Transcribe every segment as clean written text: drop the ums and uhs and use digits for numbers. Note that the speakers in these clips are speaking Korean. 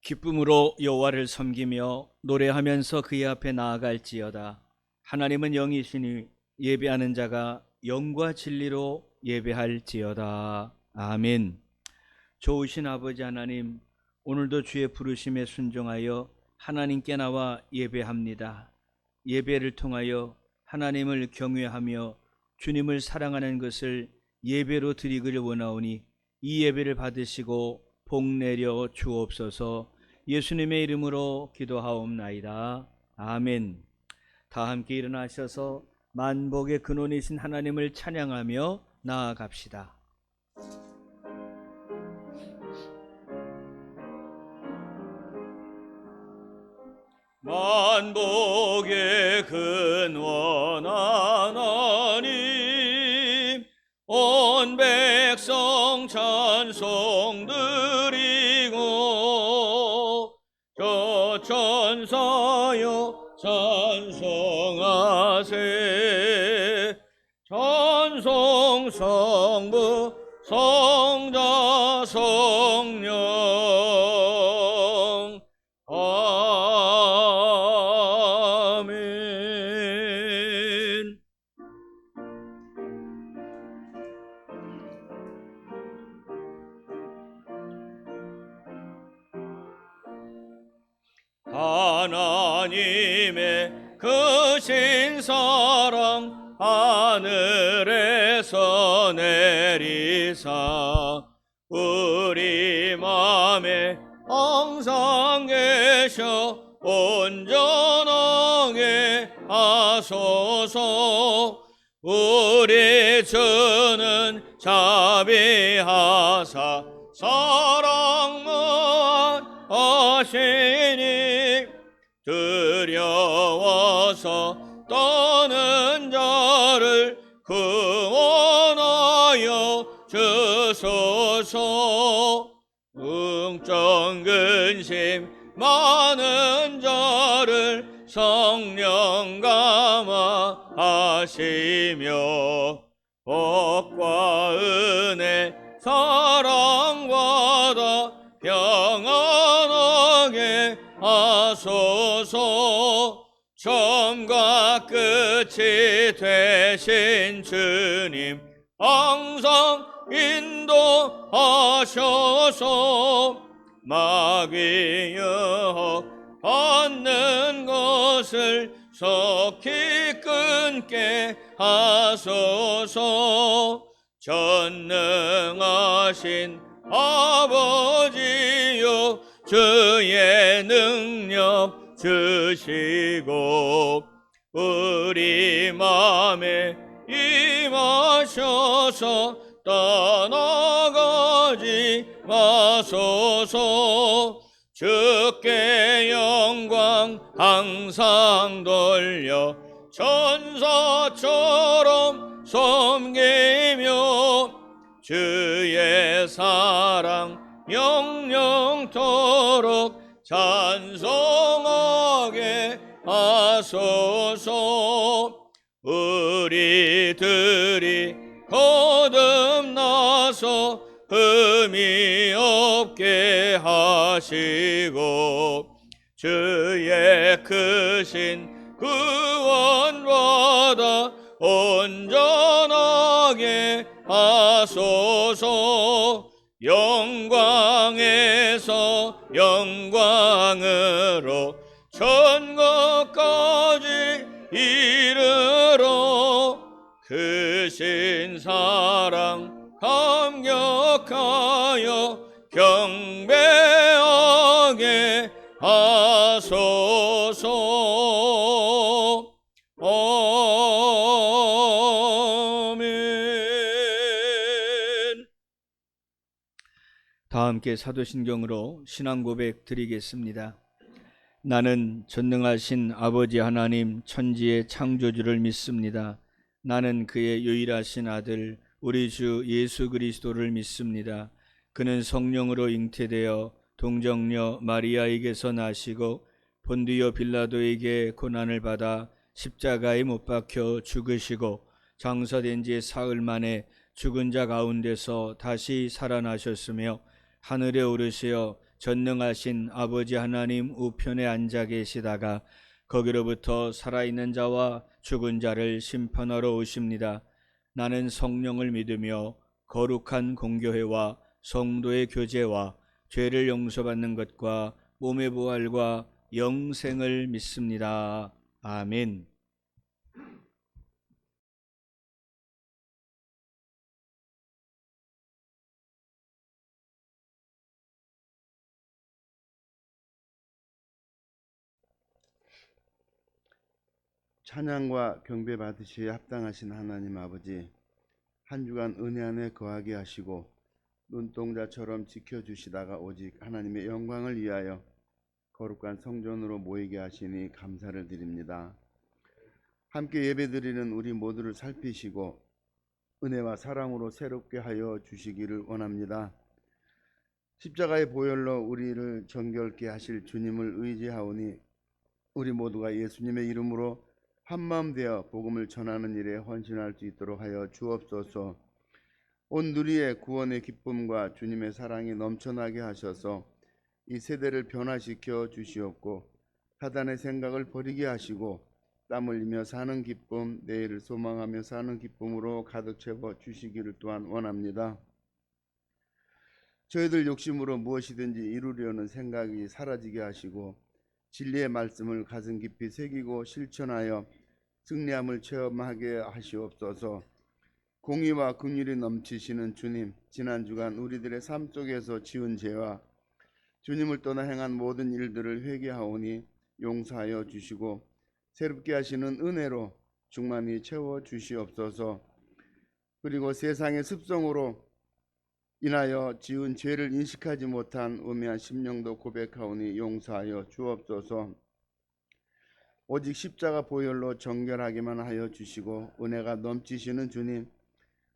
기쁨으로 여호와를 섬기며 노래하면서 그의 앞에 나아갈지어다. 하나님은 영이시니 예배하는 자가 영과 진리로 예배할지어다. 아멘. 좋으신 아버지 하나님, 오늘도 주의 부르심에 순종하여 하나님께 나와 예배합니다. 예배를 통하여 하나님을 경외하며 주님을 사랑하는 것을 예배로 드리기를 원하오니 이 예배를 받으시고 복 내려 주옵소서. 예수님의 이름으로 기도하옵나이다. 아멘. 다 함께 일어나셔서 만복의 근원이신 하나님을 찬양하며 나아갑시다. 만복의 근원 하나님, 온 백성 찬송 드리고 저 천사여 찬송하세. 찬송 성부 성자 성령 아멘. 하나님의 크신 사랑 하늘에서 내리사 우리 맘에 항상 계셔 온전하게 하소서. 우리 주는 자비하사 사랑만 하시니 두려워서 떠는 자를 구원하여 주소서. 웅정 근심 많은 자를 성령 감화하시며 복과 은혜 사랑받아 평안하게 하소서. 처음과 끝이 되신 주님 항상 인도하셔서 마귀 유혹 받는 것을 속히 끊게 하소서. 전능하신 아버지요 주의 능력 주시고 우리 맘에 임하셔서 떠나가지 마소서. 주께 영광 항상 돌려 천사처럼 섬기며 주의 사랑 영영토록 찬송하게 하소서. 우리들이 거듭나서 흠이 없게 하시고 주의 크신 구원받아 온전하게 하소서. 영광에서 영광으로 천국까지 이르러 크신 사랑 감격하여 경배하게 하소서. 아멘. 다 함께 사도신경으로 신앙 고백 드리겠습니다. 나는 전능하신 아버지 하나님 천지의 창조주를 믿습니다. 나는 그의 유일하신 아들 우리 주 예수 그리스도를 믿습니다. 그는 성령으로 잉태되어 동정녀 마리아에게서 나시고 본디오 빌라도에게 고난을 받아 십자가에 못 박혀 죽으시고 장사된 지 사흘 만에 죽은 자 가운데서 다시 살아나셨으며 하늘에 오르시어 전능하신 아버지 하나님 우편에 앉아 계시다가 거기로부터 살아있는 자와 죽은 자를 심판하러 오십니다. 나는 성령을 믿으며 거룩한 공교회와 성도의 교제와 죄를 용서받는 것과 몸의 부활과 영생을 믿습니다. 아멘. 찬양과 경배 받으시에 합당하신 하나님 아버지, 한 주간 은혜 안에 거하게 하시고 눈동자처럼 지켜주시다가 오직 하나님의 영광을 위하여 거룩한 성전으로 모이게 하시니 감사를 드립니다. 함께 예배드리는 우리 모두를 살피시고 은혜와 사랑으로 새롭게 하여 주시기를 원합니다. 십자가의 보혈로 우리를 정결케 하실 주님을 의지하오니 우리 모두가 예수님의 이름으로 한마음 되어 복음을 전하는 일에 헌신할 수 있도록 하여 주옵소서. 온 누리의 구원의 기쁨과 주님의 사랑이 넘쳐나게 하셔서 이 세대를 변화시켜 주시옵고 사단의 생각을 버리게 하시고 땀 흘리며 사는 기쁨, 내일을 소망하며 사는 기쁨으로 가득 채워 주시기를 또한 원합니다. 저희들 욕심으로 무엇이든지 이루려는 생각이 사라지게 하시고 진리의 말씀을 가슴 깊이 새기고 실천하여 승리함을 체험하게 하시옵소서. 공의와 긍휼이 넘치시는 주님, 지난 주간 우리들의 삶 속에서 지은 죄와 주님을 떠나 행한 모든 일들을 회개하오니 용서하여 주시고 새롭게 하시는 은혜로 충만히 채워 주시옵소서. 그리고 세상의 습성으로 인하여 지은 죄를 인식하지 못한 우매한 심령도 고백하오니 용서하여 주옵소서. 오직 십자가 보혈로 정결하게만 하여 주시고 은혜가 넘치시는 주님,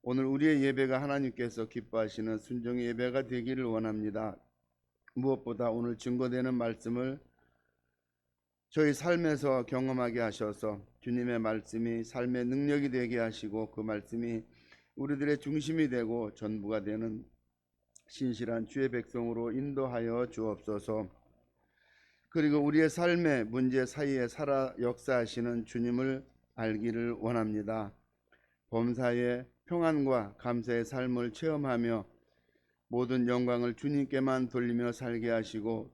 오늘 우리의 예배가 하나님께서 기뻐하시는 순종의 예배가 되기를 원합니다. 무엇보다 오늘 증거되는 말씀을 저희 삶에서 경험하게 하셔서 주님의 말씀이 삶의 능력이 되게 하시고 그 말씀이 우리들의 중심이 되고 전부가 되는 신실한 주의 백성으로 인도하여 주옵소서. 그리고 우리의 삶의 문제 사이에 살아 역사하시는 주님을 알기를 원합니다. 범사의 평안과 감사의 삶을 체험하며 모든 영광을 주님께만 돌리며 살게 하시고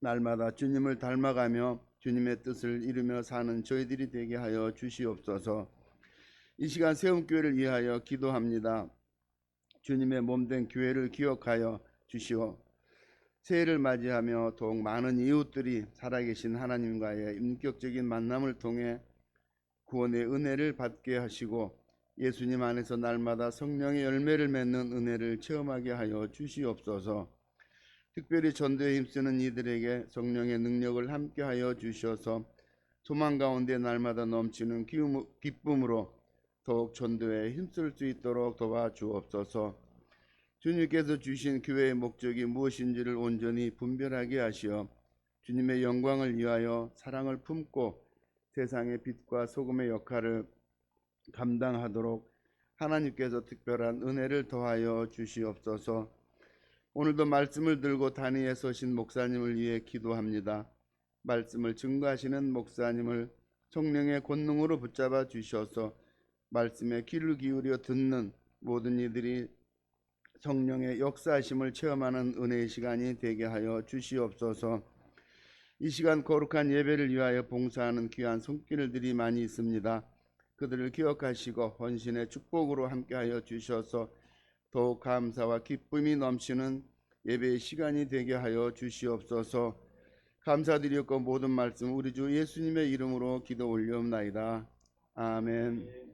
날마다 주님을 닮아가며 주님의 뜻을 이루며 사는 저희들이 되게 하여 주시옵소서. 이 시간 세움교회를 위하여 기도합니다. 주님의 몸된 교회를 기억하여 주시오. 새해를 맞이하며 더욱 많은 이웃들이 살아계신 하나님과의 인격적인 만남을 통해 구원의 은혜를 받게 하시고 예수님 안에서 날마다 성령의 열매를 맺는 은혜를 체험하게 하여 주시옵소서. 특별히 전도에 힘쓰는 이들에게 성령의 능력을 함께하여 주셔서 소망 가운데 날마다 넘치는 기쁨으로 더욱 전도에 힘쓸 수 있도록 도와주옵소서. 주님께서 주신 교회의 목적이 무엇인지를 온전히 분별하게 하시어 주님의 영광을 위하여 사랑을 품고 세상의 빛과 소금의 역할을 감당하도록 하나님께서 특별한 은혜를 더하여 주시옵소서. 오늘도 말씀을 들고 단위에 서신 목사님을 위해 기도합니다. 말씀을 증거하시는 목사님을 성령의 권능으로 붙잡아 주셔서 말씀에 귀를 기울여 듣는 모든 이들이 성령의 역사하심을 체험하는 은혜의 시간이 되게 하여 주시옵소서. 이 시간 거룩한 예배를 위하여 봉사하는 귀한 손길들이 많이 있습니다. 그들을 기억하시고 헌신의 축복으로 함께하여 주셔서 더욱 감사와 기쁨이 넘치는 예배의 시간이 되게 하여 주시옵소서. 감사드렸고 모든 말씀 우리 주 예수님의 이름으로 기도 올려옵나이다. 아멘.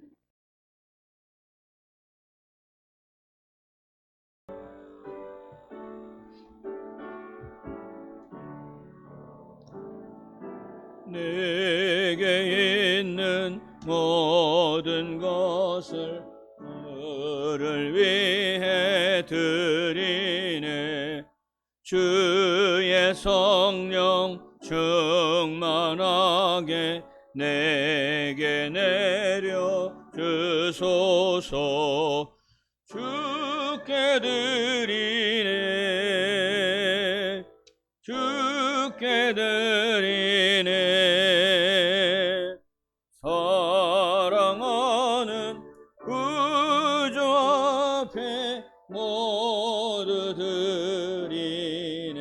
내게 있는 모든 것을 너를 위해 드리네. 주의 성령 충만하게 내게 내려 주소서. 주께 드리네. 주께 드리네. 사랑하는 구주 앞에 모두 드리네.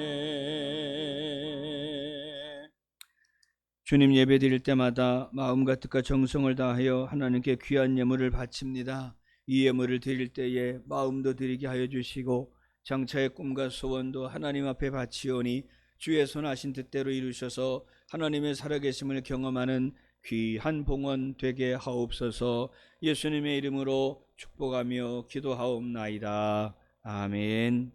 주님 예배 드릴 때마다 마음과 뜻과 정성을 다하여 하나님께 귀한 예물을 바칩니다. 이 예물을 드릴 때에 마음도 드리게 하여 주시고 장차의 꿈과 소원도 하나님 앞에 바치오니 주의 손하신 뜻대로 이루셔서 하나님의 살아계심을 경험하는 귀한 봉헌 되게 하옵소서. 예수님의 이름으로 축복하며 기도하옵나이다. 아멘.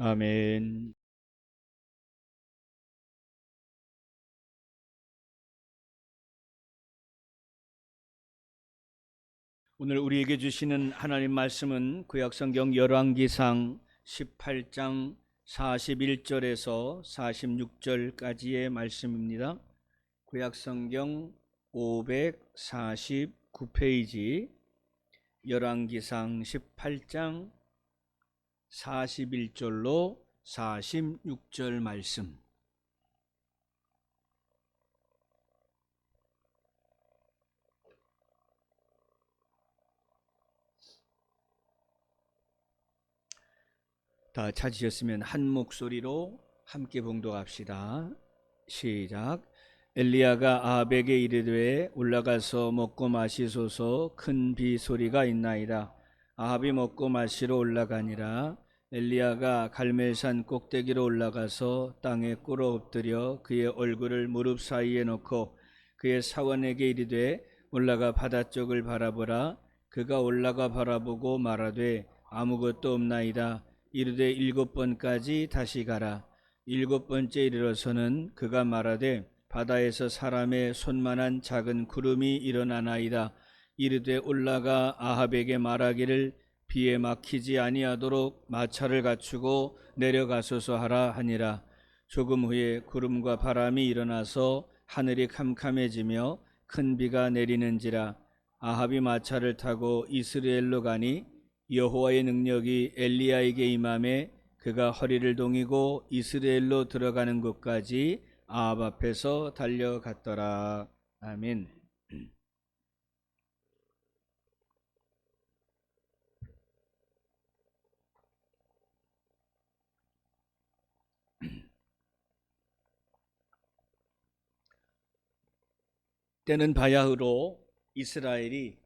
아멘. 오늘 우리에게 주시는 하나님 말씀은 구약성경 열왕기상 18장 41절에서 46절까지의 말씀입니다. 구약성경 549페이지 열왕기상 18장 41절로 46절 말씀. 다 찾으셨으면 한 목소리로 함께 봉독합시다. 시작. 엘리야가 아합에게 이르되 올라가서 먹고 마시소서. 큰 비 소리가 있나이다. 아합이 먹고 마시러 올라가니라. 엘리야가 갈멜산 꼭대기로 올라가서 땅에 꿇어 엎드려 그의 얼굴을 무릎 사이에 놓고 그의 사원에게 이르되 올라가 바다 쪽을 바라보라. 그가 올라가 바라보고 말하되 아무것도 없나이다. 이르되 7번까지 다시 가라. 7번째 이르러서는 그가 말하되 바다에서 사람의 손만한 작은 구름이 일어나나이다. 이르되 올라가 아합에게 말하기를 비에 막히지 아니하도록 마차를 갖추고 내려가소서 하라 하니라. 조금 후에 구름과 바람이 일어나서 하늘이 캄캄해지며 큰 비가 내리는지라. 아합이 마차를 타고 이스라엘로 가니 여호와의 능력이 엘리야에게 임함에 그가 허리를 동이고 이스라엘로 들어가는 곳까지 아합 앞에서 달려갔더라. 아멘. 때는 바야흐로 이스라엘이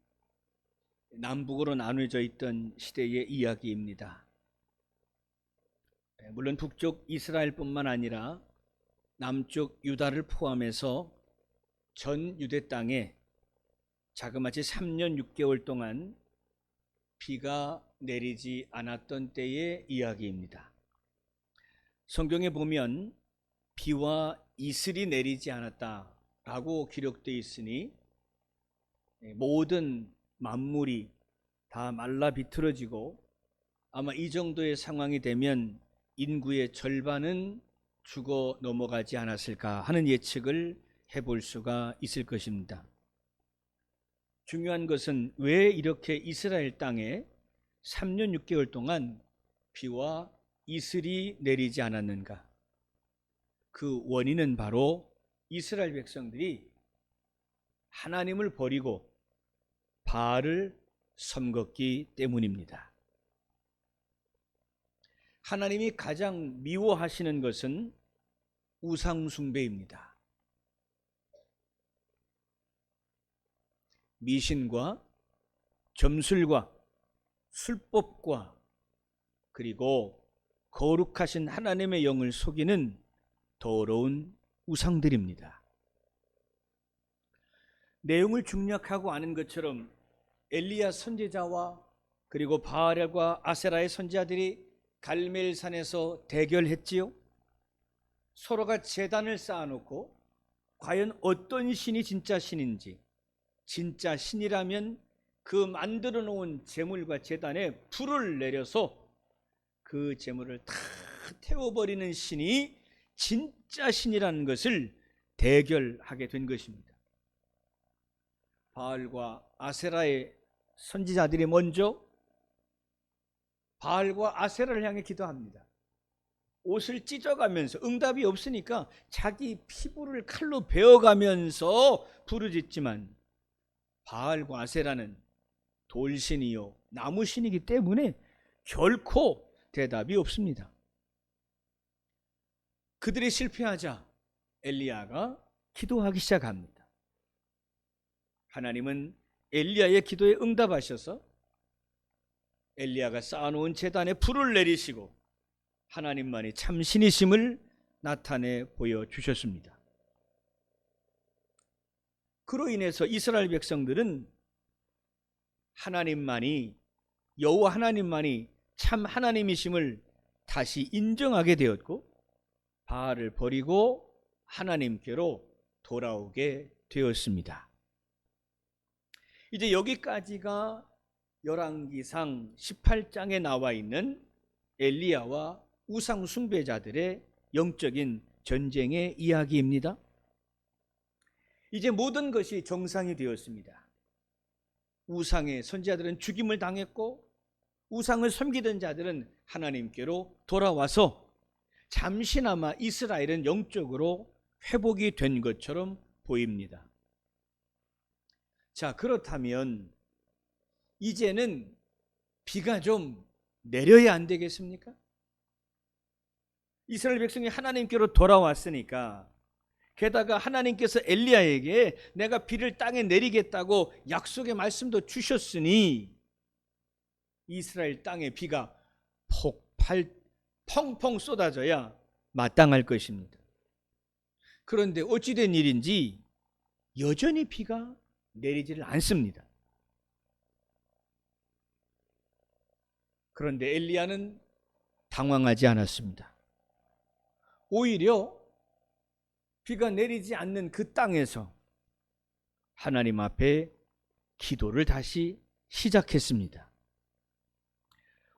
남북으로 나눠져 있던 시대의 이야기입니다. 물론 북쪽 이스라엘뿐만 아니라 남쪽 유다를 포함해서 전 유대 땅에 자그마치 3년 6개월 동안 비가 내리지 않았던 때의 이야기입니다. 성경에 보면 비와 이슬이 내리지 않았다라고 기록되어 있으니 모든 만물이 다 말라 비틀어지고 아마 이 정도의 상황이 되면 인구의 절반은 죽어 넘어가지 않았을까 하는 예측을 해볼 수가 있을 것입니다. 중요한 것은 왜 이렇게 이스라엘 땅에 3년 6개월 동안 비와 이슬이 내리지 않았는가? 그 원인은 바로 이스라엘 백성들이 하나님을 버리고 바알을 섬겼기 때문입니다. 하나님이 가장 미워하시는 것은 우상 숭배입니다. 미신과 점술과 술법과 그리고 거룩하신 하나님의 영을 속이는 더러운 우상들입니다. 내용을 중략하고 아는 것처럼 엘리야 선지자와 그리고 바알과 아세라의 선지자들이 갈멜산에서 대결했지요. 서로가 제단을 쌓아놓고 과연 어떤 신이 진짜 신인지, 진짜 신이라면 그 만들어 놓은 제물과 제단에 불을 내려서 그 제물을 다 태워버리는 신이 진짜 신이라는 것을 대결하게 된 것입니다. 바알과 아세라의 선지자들이 먼저 바알과 아세라를 향해 기도합니다. 옷을 찢어가면서 응답이 없으니까 자기 피부를 칼로 베어가면서 부르짖지만 바알과 아세라는 돌신이요 나무신이기 때문에 결코 대답이 없습니다. 그들이 실패하자 엘리야가 기도하기 시작합니다. 하나님은 엘리야의 기도에 응답하셔서 엘리야가 쌓아놓은 제단에 불을 내리시고 하나님만이 참신이심을 나타내 보여주셨습니다. 그로 인해서 이스라엘 백성들은 하나님만이 여호와 하나님만이 참 하나님이심을 다시 인정하게 되었고 바알을 버리고 하나님께로 돌아오게 되었습니다. 이제 여기까지가 열왕기상 18장에 나와 있는 엘리야와 우상 숭배자들의 영적인 전쟁의 이야기입니다. 이제 모든 것이 정상이 되었습니다. 우상의 선지자들은 죽임을 당했고 우상을 섬기던 자들은 하나님께로 돌아와서 잠시나마 이스라엘은 영적으로 회복이 된 것처럼 보입니다. 자, 그렇다면 이제는 비가 좀 내려야 안 되겠습니까? 이스라엘 백성이 하나님께로 돌아왔으니까 게다가 하나님께서 엘리야에게 내가 비를 땅에 내리겠다고 약속의 말씀도 주셨으니 이스라엘 땅에 비가 펑펑 쏟아져야 마땅할 것입니다. 그런데 어찌된 일인지 여전히 비가 내리지를 않습니다. 그런데 엘리야는 당황하지 않았습니다. 오히려 비가 내리지 않는 그 땅에서 하나님 앞에 기도를 다시 시작했습니다.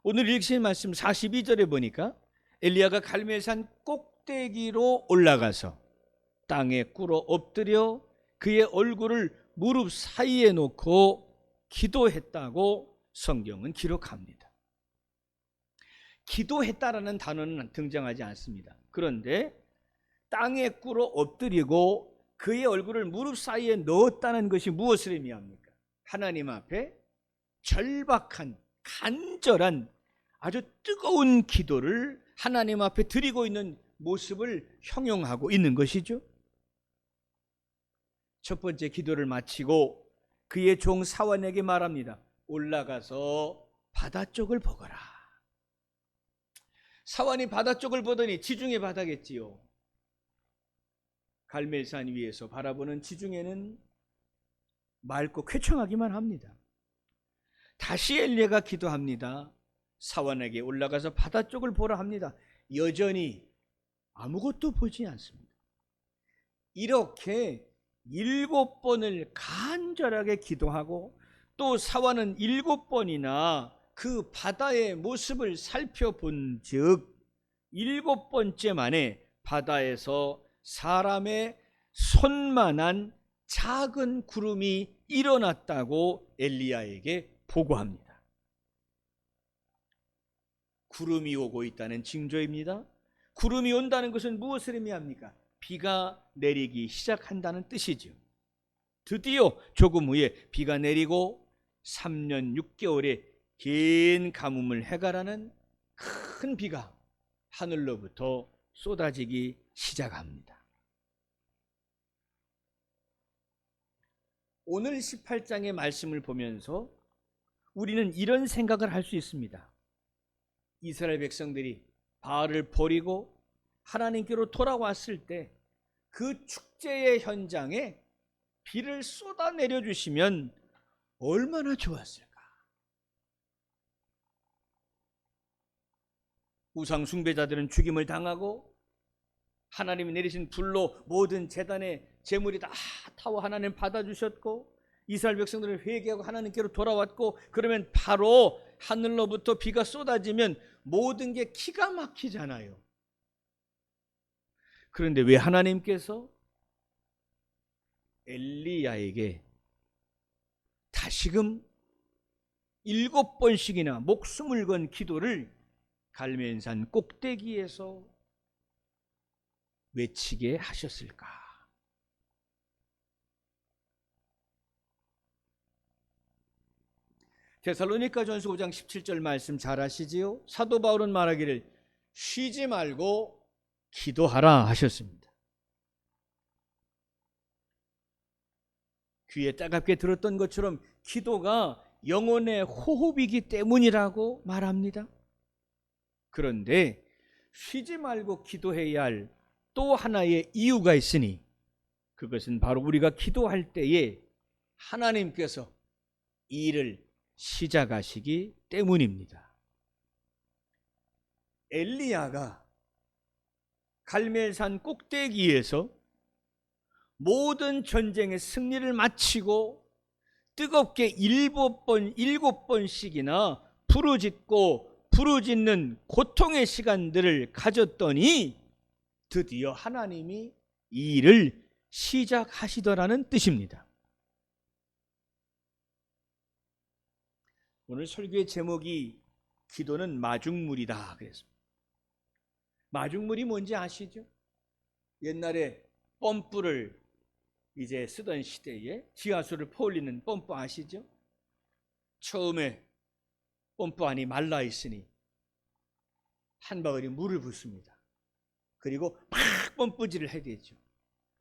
오늘 읽으신 말씀 42절에 보니까 엘리야가 갈멜산 꼭대기로 올라가서 땅에 꿇어 엎드려 그의 얼굴을 무릎 사이에 놓고 기도했다고 성경은 기록합니다. 기도했다라는 단어는 등장하지 않습니다. 그런데 땅에 꿇어 엎드리고 그의 얼굴을 무릎 사이에 넣었다는 것이 무엇을 의미합니까? 하나님 앞에 절박한, 간절한, 아주 뜨거운 기도를 하나님 앞에 드리고 있는 모습을 형용하고 있는 것이죠. 첫 번째 기도를 마치고 그의 종 사환에게 말합니다. 올라가서 바다 쪽을 보거라. 사환이 바다 쪽을 보더니 지중해 바다겠지요. 갈멜산 위에서 바라보는 지중해는 맑고 쾌청하기만 합니다. 다시 엘리야가 기도합니다. 사환에게 올라가서 바다 쪽을 보라 합니다. 여전히 아무것도 보지 않습니다. 이렇게 7번을 간절하게 기도하고 또 사환은 7번이나 그 바다의 모습을 살펴본 즉 7번째 만에 바다에서 사람의 손만한 작은 구름이 일어났다고 엘리야에게 보고합니다. 구름이 오고 있다는 징조입니다. 구름이 온다는 것은 무엇을 의미합니까? 비가 내리기 시작한다는 뜻이죠. 드디어 조금 후에 비가 내리고 3년 6개월의 긴 가뭄을 해결하는 큰 비가 하늘로부터 쏟아지기 시작합니다. 오늘 18장의 말씀을 보면서 우리는 이런 생각을 할 수 있습니다. 이스라엘 백성들이 바알을 버리고 하나님께로 돌아왔을 때 그 축제의 현장에 비를 쏟아내려 주시면 얼마나 좋았을까. 우상 숭배자들은 죽임을 당하고 하나님이 내리신 불로 모든 제단의 제물이 다 타워 하나님 받아주셨고 이스라엘 백성들은 회개하고 하나님께로 돌아왔고 그러면 바로 하늘로부터 비가 쏟아지면 모든 게 기가 막히잖아요. 그런데 왜 하나님께서 엘리야에게 다시금 7번씩이나 목숨을 건 기도를 갈멜산 꼭대기에서 외치게 하셨을까? 데살로니가전서 5장 17절 말씀 잘 아시지요? 사도 바울은 말하기를 쉬지 말고 기도하라 하셨습니다. 귀에 따갑게 들었던 것처럼 기도가 영혼의 호흡이기 때문이라고 말합니다. 그런데 쉬지 말고 기도해야 할 또 하나의 이유가 있으니 그것은 바로 우리가 기도할 때에 하나님께서 일을 시작하시기 때문입니다. 엘리야가 갈멜산 꼭대기에서 모든 전쟁의 승리를 마치고 뜨겁게 7번씩이나 부르짖는 고통의 시간들을 가졌더니 드디어 하나님이 이 일을 시작하시더라는 뜻입니다. 오늘 설교의 제목이 기도는 마중물이다 그랬습니다. 마중물이 뭔지 아시죠? 옛날에 펌프를 이제 쓰던 시대에 지하수를 퍼올리는 펌프 아시죠? 처음에 펌프 안이 말라 있으니 한 바구니 물을 붓습니다. 그리고 막 펌프질을 해야 되죠.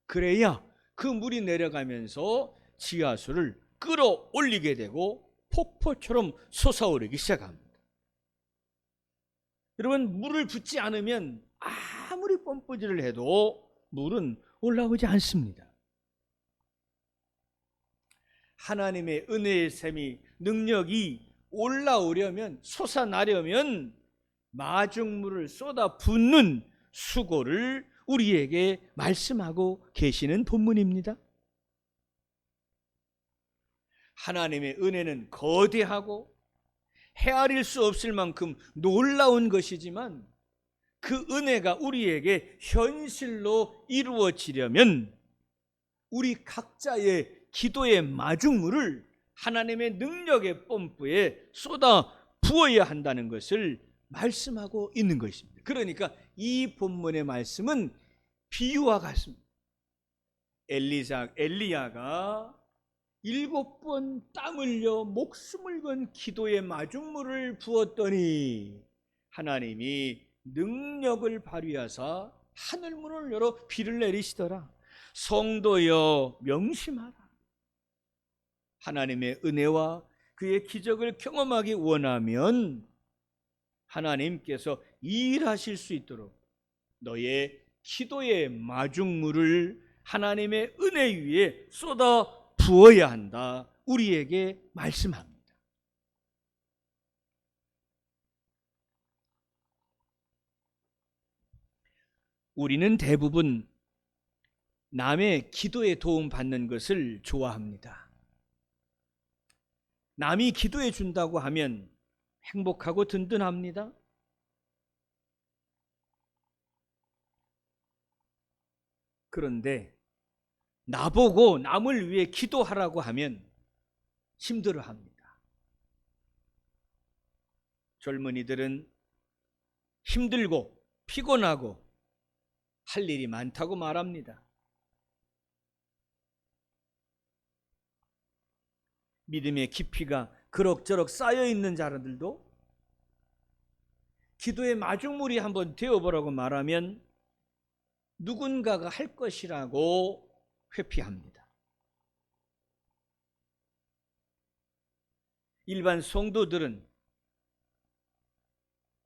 그래야 그 물이 내려가면서 지하수를 끌어올리게 되고 폭포처럼 솟아오르기 시작합니다. 여러분, 물을 붓지 않으면 아무리 펌프질을 해도 물은 올라오지 않습니다. 하나님의 은혜의 샘이 능력이 올라오려면 솟아나려면 마중물을 쏟아 붓는 수고를 우리에게 말씀하고 계시는 본문입니다. 하나님의 은혜는 거대하고 헤아릴 수 없을 만큼 놀라운 것이지만 그 은혜가 우리에게 현실로 이루어지려면 우리 각자의 기도의 마중물을 하나님의 능력의 펌프에 쏟아 부어야 한다는 것을 말씀하고 있는 것입니다. 그러니까 이 본문의 말씀은 비유와 같습니다. 엘리야가 7번 땀 흘려 목숨을 건 기도의 마중물을 부었더니 하나님이 능력을 발휘하사 하늘문을 열어 비를 내리시더라. 성도여 명심하라. 하나님의 은혜와 그의 기적을 경험하기 원하면 하나님께서 일하실 수 있도록 너의 기도의 마중물을 하나님의 은혜 위에 쏟아 부어야 한다. 우리에게 말씀합니다. 우리는 대부분 남의 기도에 도움 받는 것을 좋아합니다. 남이 기도해 준다고 하면 행복하고 든든합니다. 그런데 나보고 남을 위해 기도하라고 하면 힘들어합니다. 젊은이들은 힘들고 피곤하고 할 일이 많다고 말합니다. 믿음의 깊이가 그럭저럭 쌓여있는 자들도 기도의 마중물이 한번 되어보라고 말하면 누군가가 할 것이라고 회피합니다. 일반 성도들은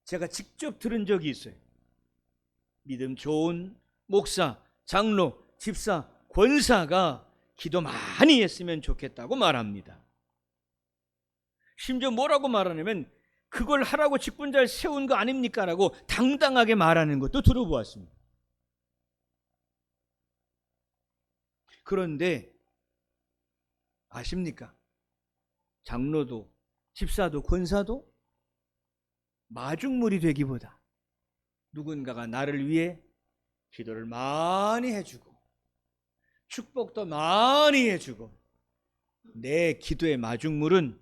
제가 직접 들은 적이 있어요. 믿음 좋은 목사, 장로, 집사, 권사가 기도 많이 했으면 좋겠다고 말합니다. 심지어 뭐라고 말하냐면 그걸 하라고 직분자를 세운 거 아닙니까? 라고 당당하게 말하는 것도 들어보았습니다. 그런데 아십니까? 장로도 집사도 권사도 마중물이 되기보다 누군가가 나를 위해 기도를 많이 해주고 축복도 많이 해주고 내 기도의 마중물은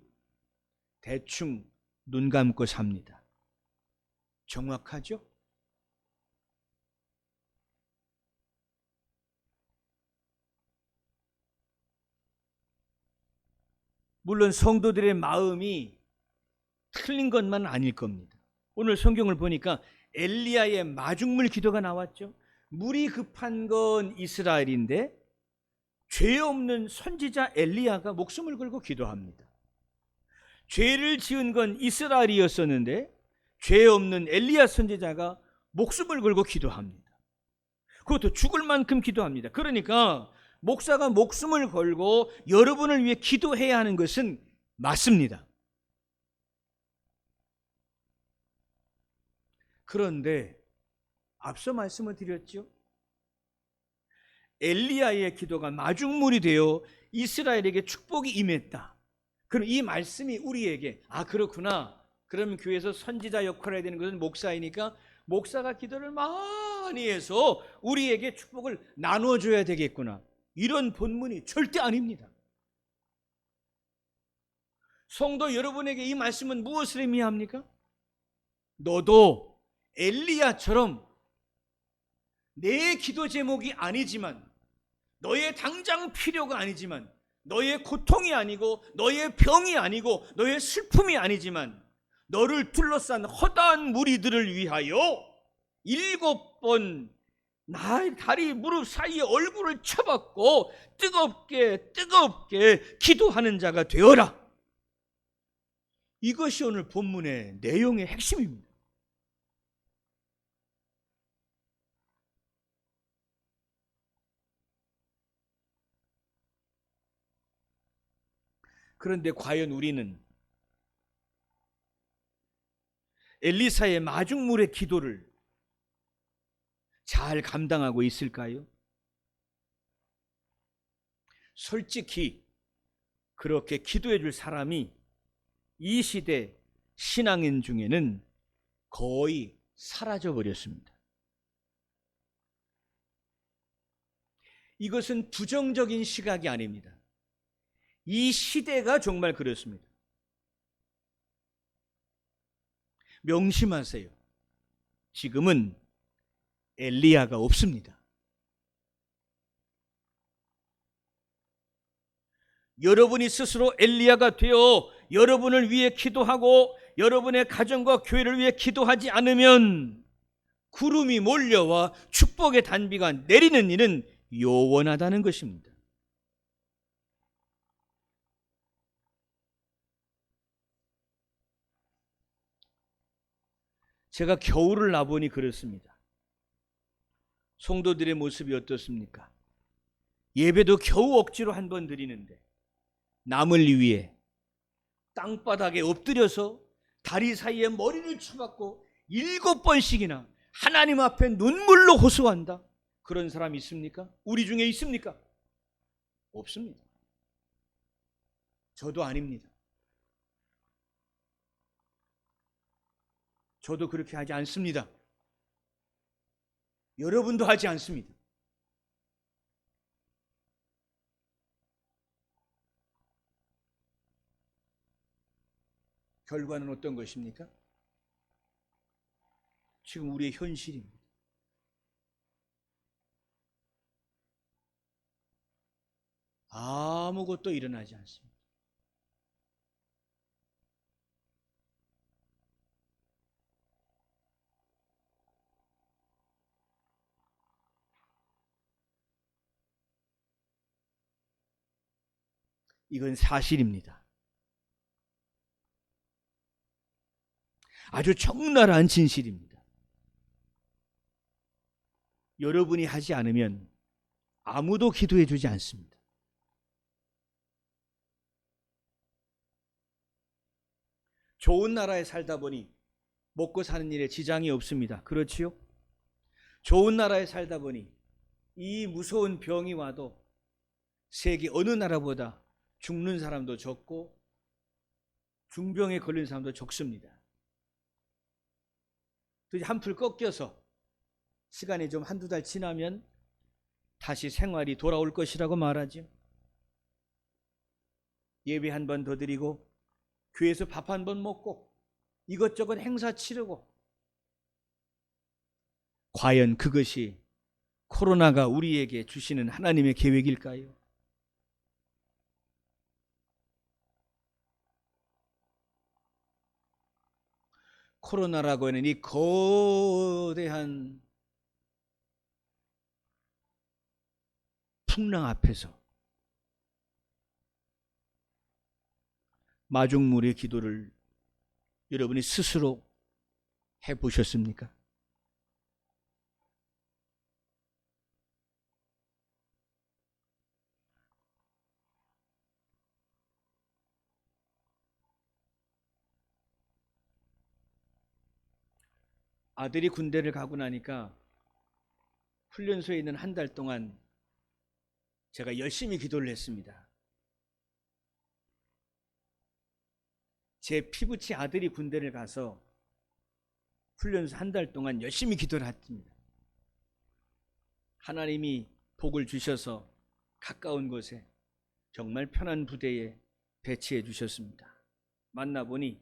대충 눈 감고 삽니다. 정확하죠? 물론 성도들의 마음이 틀린 것만 아닐 겁니다. 오늘 성경을 보니까 엘리야의 마중물 기도가 나왔죠. 물이 급한 건 이스라엘인데 죄 없는 선지자 엘리야가 목숨을 걸고 기도합니다. 죄를 지은 건 이스라엘이었었는데 죄 없는 엘리야 선지자가 목숨을 걸고 기도합니다. 그것도 죽을 만큼 기도합니다. 그러니까 목사가 목숨을 걸고 여러분을 위해 기도해야 하는 것은 맞습니다. 그런데 앞서 말씀을 드렸죠. 엘리야의 기도가 마중물이 되어 이스라엘에게 축복이 임했다. 그럼 이 말씀이 우리에게 그렇구나. 그럼 교회에서 선지자 역할을 해야 되는 것은 목사이니까 목사가 기도를 많이 해서 우리에게 축복을 나눠줘야 되겠구나. 이런 본문이 절대 아닙니다. 성도 여러분에게 이 말씀은 무엇을 의미합니까? 너도 엘리야처럼 내 기도 제목이 아니지만 너의 당장 필요가 아니지만 너의 고통이 아니고 너의 병이 아니고 너의 슬픔이 아니지만 너를 둘러싼 허다한 무리들을 위하여 7번 다리 무릎 사이에 얼굴을 쳐박고 뜨겁게 기도하는 자가 되어라. 이것이 오늘 본문의 내용의 핵심입니다. 그런데 과연 우리는 엘리사의 마중물의 기도를 잘 감당하고 있을까요? 솔직히 그렇게 기도해 줄 사람이 이 시대 신앙인 중에는 거의 사라져 버렸습니다. 이것은 부정적인 시각이 아닙니다. 이 시대가 정말 그렇습니다. 명심하세요. 지금은 엘리야가 없습니다. 여러분이 스스로 엘리야가 되어 여러분을 위해 기도하고 여러분의 가정과 교회를 위해 기도하지 않으면 구름이 몰려와 축복의 단비가 내리는 일은 요원하다는 것입니다. 제가 겨울을 나보니 그렇습니다. 성도들의 모습이 어떻습니까? 예배도 겨우 억지로 한 번 드리는데 남을 위해 땅바닥에 엎드려서 다리 사이에 머리를 쳐박고 7번씩이나 하나님 앞에 눈물로 호소한다. 그런 사람 있습니까? 우리 중에 있습니까? 없습니다. 저도 아닙니다. 저도 그렇게 하지 않습니다. 여러분도 하지 않습니다. 결과는 어떤 것입니까? 지금 우리의 현실입니다. 아무것도 일어나지 않습니다. 이건 사실입니다. 아주 적나라한 진실입니다. 여러분이 하지 않으면 아무도 기도해 주지 않습니다. 좋은 나라에 살다 보니 먹고 사는 일에 지장이 없습니다. 그렇지요? 좋은 나라에 살다 보니 이 무서운 병이 와도 세계 어느 나라보다 죽는 사람도 적고 중병에 걸린 사람도 적습니다. 또 한풀 꺾여서 시간이 좀 한두 달 지나면 다시 생활이 돌아올 것이라고 말하죠. 예배 한 번 더 드리고 교회에서 밥 한 번 먹고 이것저것 행사 치르고, 과연 그것이 코로나가 우리에게 주시는 하나님의 계획일까요? 코로나라고 하는 이 거대한 풍랑 앞에서 마중물의 기도를 여러분이 스스로 해보셨습니까? 아들이 군대를 가고 나니까 훈련소에 있는 한 달 동안 제가 열심히 기도를 했습니다. 제 피부치 아들이 군대를 가서 훈련소 한 달 동안 열심히 기도를 했습니다. 하나님이 복을 주셔서 가까운 곳에 정말 편한 부대에 배치해 주셨습니다. 만나보니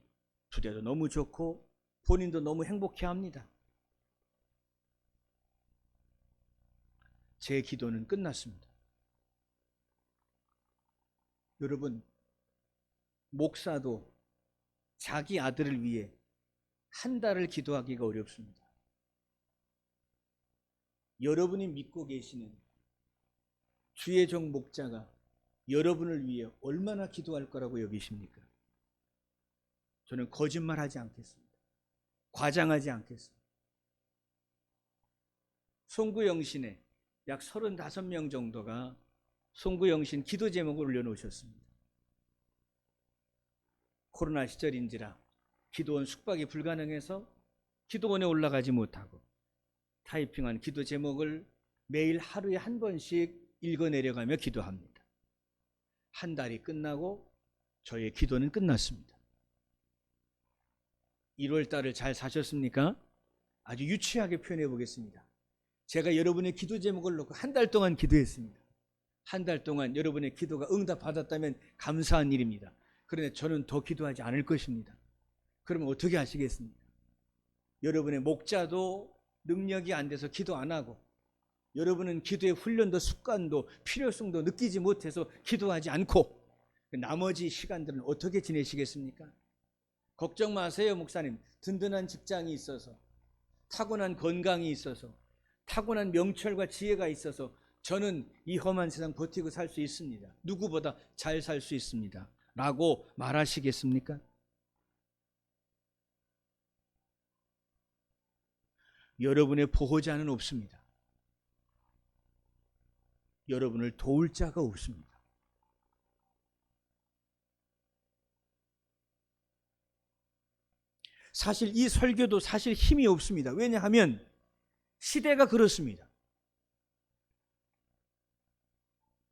부대도 너무 좋고 본인도 너무 행복해합니다. 제 기도는 끝났습니다. 여러분, 목사도 자기 아들을 위해 한 달을 기도하기가 어렵습니다. 여러분이 믿고 계시는 주의 종 목자가 여러분을 위해 얼마나 기도할 거라고 여기십니까? 저는 거짓말하지 않겠습니다. 과장하지 않겠습니다. 송구영신에 약 35명 정도가 송구영신 기도 제목을 올려놓으셨습니다. 코로나 시절인지라 기도원 숙박이 불가능해서 기도원에 올라가지 못하고 타이핑한 기도 제목을 매일 하루에 한 번씩 읽어내려가며 기도합니다. 한 달이 끝나고 저의 기도는 끝났습니다. 1월 달을 잘 사셨습니까? 아주 유치하게 표현해 보겠습니다. 제가 여러분의 기도 제목을 놓고 한 달 동안 기도했습니다. 한 달 동안 여러분의 기도가 응답받았다면 감사한 일입니다. 그런데 저는 더 기도하지 않을 것입니다. 그러면 어떻게 하시겠습니까? 여러분의 목자도 능력이 안 돼서 기도 안 하고, 여러분은 기도의 훈련도 습관도 필요성도 느끼지 못해서 기도하지 않고, 나머지 시간들은 어떻게 지내시겠습니까? 걱정 마세요, 목사님. 든든한 직장이 있어서, 타고난 건강이 있어서, 타고난 명철과 지혜가 있어서 저는 이 험한 세상 버티고 살 수 있습니다. 누구보다 잘 살 수 있습니다. 라고 말하시겠습니까? 여러분의 보호자는 없습니다. 여러분을 도울 자가 없습니다. 사실 이 설교도 사실 힘이 없습니다. 왜냐하면 시대가 그렇습니다.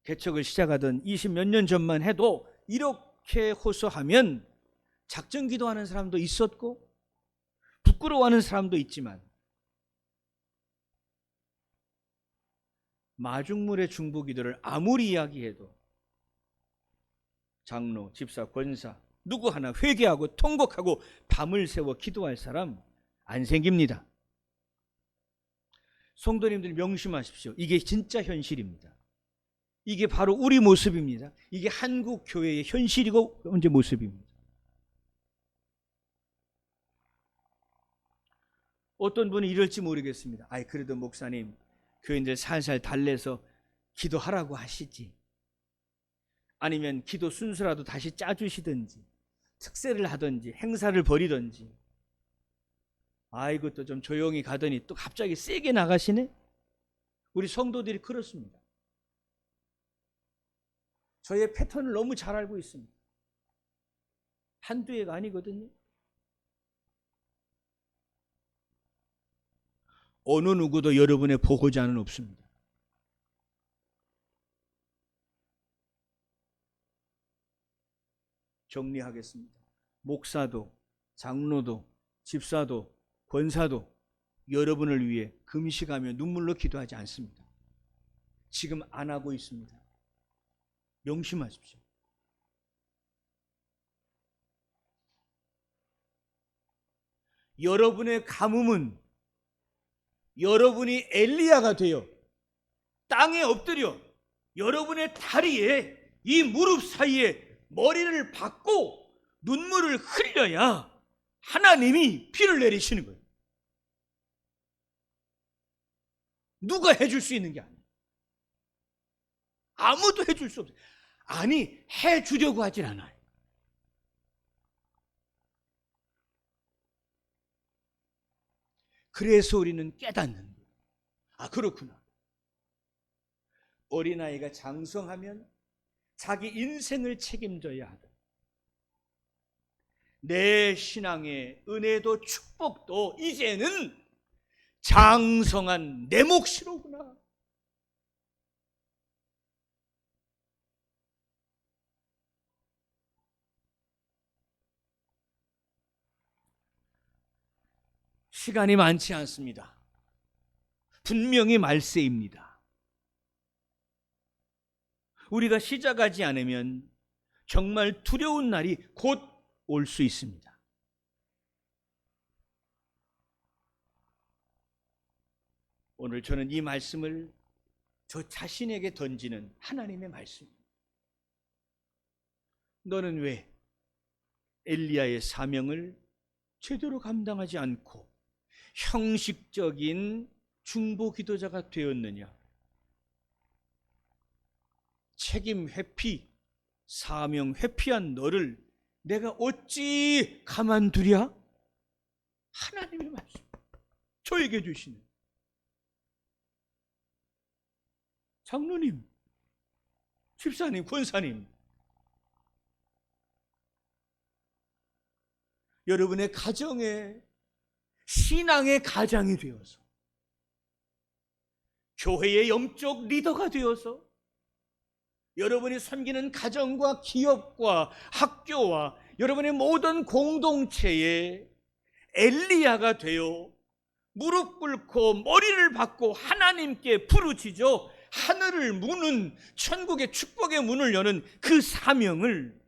개척을 시작하던 20몇 년 전만 해도 이렇게 호소하면 작정 기도하는 사람도 있었고 부끄러워하는 사람도 있지만, 마중물의 중보 기도를 아무리 이야기해도 장로, 집사, 권사 누구 하나 회개하고 통곡하고 밤을 새워 기도할 사람 안 생깁니다. 성도님들 명심하십시오. 이게 진짜 현실입니다. 이게 바로 우리 모습입니다. 이게 한국 교회의 현실이고 현재 모습입니다. 어떤 분은 이럴지 모르겠습니다. 아이, 그래도 목사님, 교인들 살살 달래서 기도하라고 하시지. 아니면 기도 순서라도 다시 짜주시든지, 특세를 하든지, 행사를 벌이든지. 아이고, 또 좀 조용히 가더니 또 갑자기 세게 나가시네? 우리 성도들이 그렇습니다. 저의 패턴을 너무 잘 알고 있습니다. 한두 해가 아니거든요. 어느 누구도 여러분의 보호자는 없습니다. 정리하겠습니다. 목사도, 장로도, 집사도, 권사도 여러분을 위해 금식하며 눈물로 기도하지 않습니다. 지금 안 하고 있습니다. 명심하십시오. 여러분의 가뭄은 여러분이 엘리야가 되어 땅에 엎드려 여러분의 다리에, 이 무릎 사이에 머리를 박고 눈물을 흘려야 하나님이 비를 내리시는 거예요. 누가 해줄 수 있는 게 아니에요. 아무도 해줄 수 없어요. 아니, 해주려고 하진 않아요. 그래서 우리는 깨닫는 거예요. 아, 그렇구나. 어린아이가 장성하면 자기 인생을 책임져야 하다. 내 신앙의 은혜도 축복도 이제는 장성한 내 몫이로구나. 시간이 많지 않습니다. 분명히 말세입니다. 우리가 시작하지 않으면 정말 두려운 날이 곧 올 수 있습니다. 오늘 저는 이 말씀을 저 자신에게 던지는 하나님의 말씀입니다. 너는 왜 엘리야의 사명을 제대로 감당하지 않고 형식적인 중보 기도자가 되었느냐? 책임 회피, 사명 회피한 너를 내가 어찌 가만두랴? 하나님의 말씀, 저에게 주시는. 장로님, 집사님, 권사님, 여러분의 가정에, 신앙의 가장이 되어서, 교회의 영적 리더가 되어서, 여러분이 섬기는 가정과 기업과 학교와 여러분의 모든 공동체에 엘리야가 되어 무릎 꿇고 머리를 박고 하나님께 부르짖어 하늘을 무는, 천국의 축복의 문을 여는 그 사명을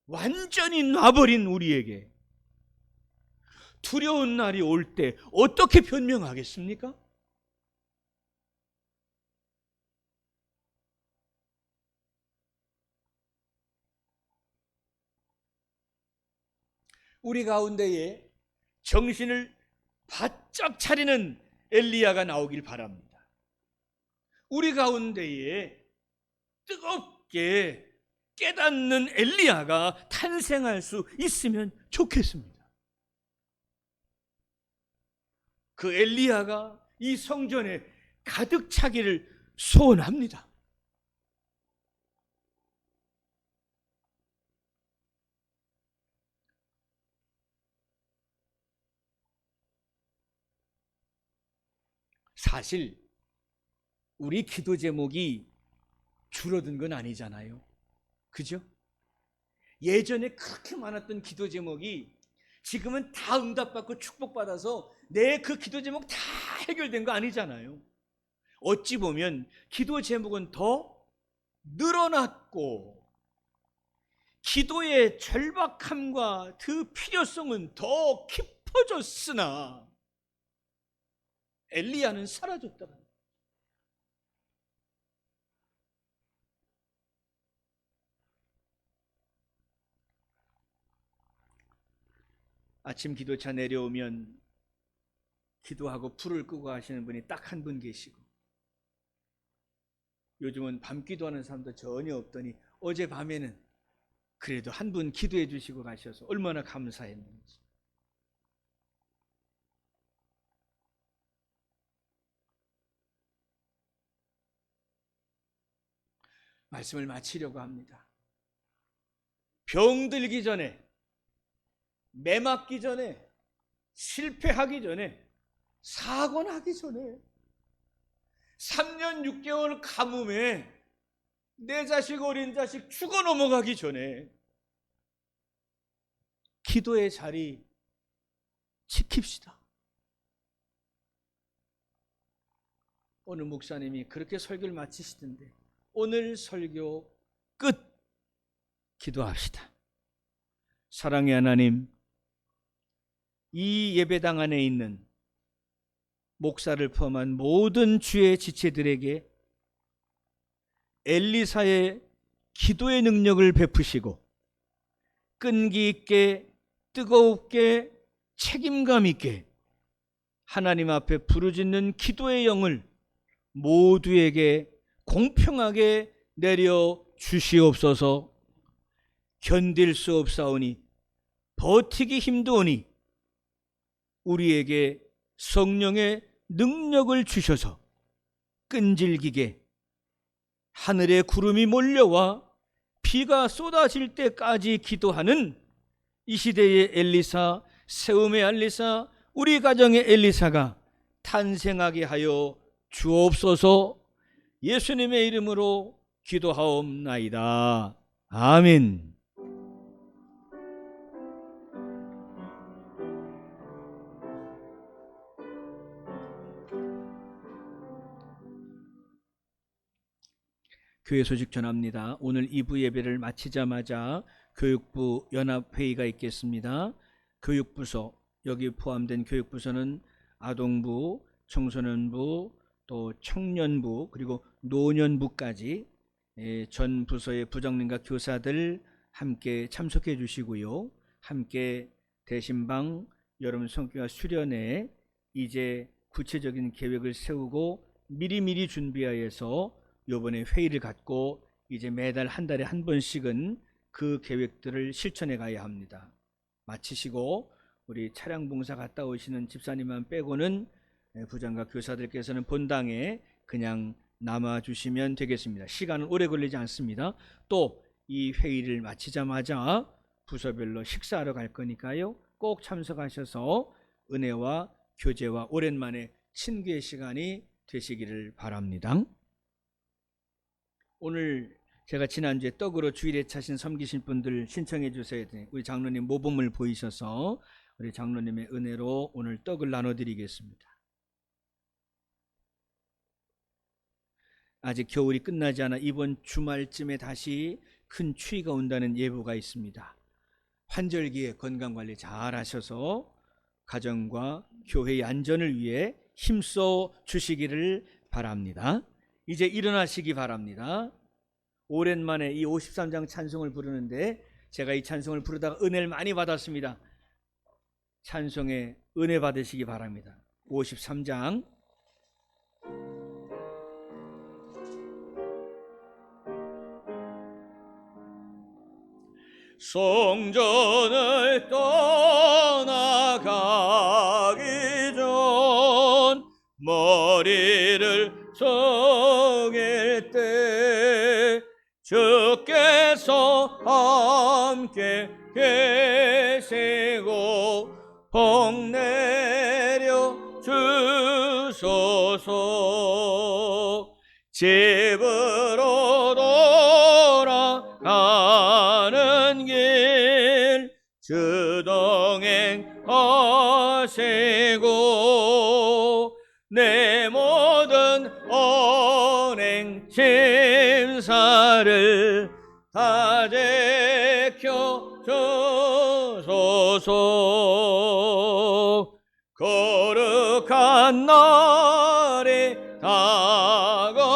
완전히 놔버린 우리에게 두려운 날이 올 때 어떻게 변명하겠습니까? 우리 가운데에 정신을 바짝 차리는 엘리야가 나오길 바랍니다. 우리 가운데에 뜨겁게 깨닫는 엘리야가 탄생할 수 있으면 좋겠습니다. 그 엘리야가 이 성전에 가득 차기를 소원합니다. 사실 우리 기도 제목이 줄어든 건 아니잖아요. 그죠? 예전에 그렇게 많았던 기도 제목이 지금은 다 응답받고 축복받아서 내 그 기도 제목 다 해결된 거 아니잖아요. 어찌 보면 기도 제목은 더 늘어났고 기도의 절박함과 그 필요성은 더 깊어졌으나 엘리야는 사라졌다. 아침 기도차 내려오면 기도하고 불을 끄고 하시는 분이 딱 한 분 계시고, 요즘은 밤 기도하는 사람도 전혀 없더니 어젯밤에는 그래도 한 분 기도해 주시고 가셔서 얼마나 감사했는지. 말씀을 마치려고 합니다. 병들기 전에, 매 맞기 전에, 실패하기 전에, 사고 나기 전에, 3년 6개월 가뭄에 내 자식, 어린 자식 죽어 넘어가기 전에 기도의 자리 지킵시다. 오늘 목사님이 그렇게 설교를 마치시던데 오늘 설교 끝. 기도합시다. 사랑의 하나님, 이 예배당 안에 있는 목사를 포함한 모든 주의 지체들에게 엘리사의 기도의 능력을 베푸시고 끈기 있게, 뜨겁게, 책임감 있게 하나님 앞에 부르짖는 기도의 영을 모두에게 공평하게 내려 주시옵소서. 견딜 수 없사오니, 버티기 힘드오니 우리에게 성령의 능력을 주셔서 끈질기게 하늘의 구름이 몰려와 비가 쏟아질 때까지 기도하는 이 시대의 엘리사, 세움의 엘리사, 우리 가정의 엘리사가 탄생하게 하여 주옵소서. 예수님의 이름으로 기도하옵나이다. 아멘. 교회 소식 전합니다. 오늘 2부 예배를 마치자마자 교육부 연합회의가 있겠습니다. 교육부서, 여기 포함된 교육부서는 아동부, 청소년부, 또 청년부, 그리고 노년부까지 전 부서의 부장님과 교사들 함께 참석해 주시고요. 함께 대신방 여러분 성교와 수련회 이제 구체적인 계획을 세우고 미리미리 준비하여서 이번에 회의를 갖고 이제 매달 한 달에 한 번씩은 그 계획들을 실천해 가야 합니다. 마치시고 우리 차량 봉사 갔다 오시는 집사님만 빼고는 부장과 교사들께서는 본당에 그냥 남아주시면 되겠습니다. 시간은 오래 걸리지 않습니다. 또 이 회의를 마치자마자 부서별로 식사하러 갈 거니까요. 꼭 참석하셔서 은혜와 교제와 오랜만에 친교의 시간이 되시기를 바랍니다. 오늘 제가 지난주에 떡으로 주일에 차신 섬기신 분들 신청해 주셔야 돼요. 우리 장로님 모범을 보이셔서 우리 장로님의 은혜로 오늘 떡을 나눠드리겠습니다. 아직 겨울이 끝나지 않아 이번 주말쯤에 다시 큰 추위가 온다는 예보가 있습니다. 환절기에 건강관리 잘 하셔서 가정과 교회의 안전을 위해 힘써 주시기를 바랍니다. 이제 일어나시기 바랍니다. 오랜만에 이 53장 찬송을 부르는데 제가 이 찬송을 부르다가 은혜를 많이 받았습니다. 찬송에 은혜 받으시기 바랍니다. 53장 성전을 떠나가기 전 머리를 숙일 때 주께서 함께 계시고 복 내려 주소서. 집으로 돌아가는 길 주동행하시고 내 모든 언행 심사를 다 지켜 주소서. 거룩한 날이 다가오고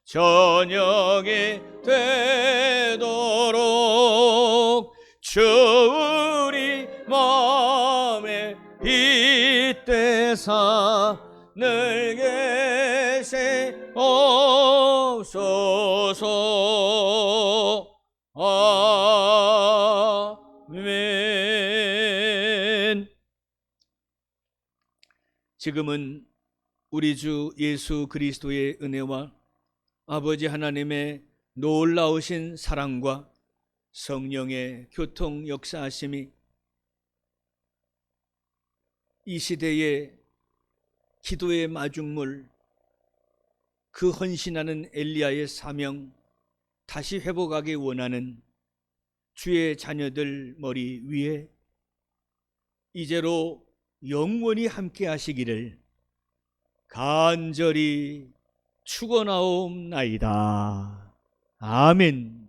저녁이 되도록 주 우리 마음에 빗대사 늘 계시옵소서. 아멘. 지금은 우리 주 예수 그리스도의 은혜와 아버지 하나님의 놀라우신 사랑과 성령의 교통 역사하심이 이 시대의 기도의 마중물, 그 헌신하는 엘리야의 사명 다시 회복하기 원하는 주의 자녀들 머리 위에 이제로 영원히 함께 하시기를 간절히 축원하옵나이다. 아멘.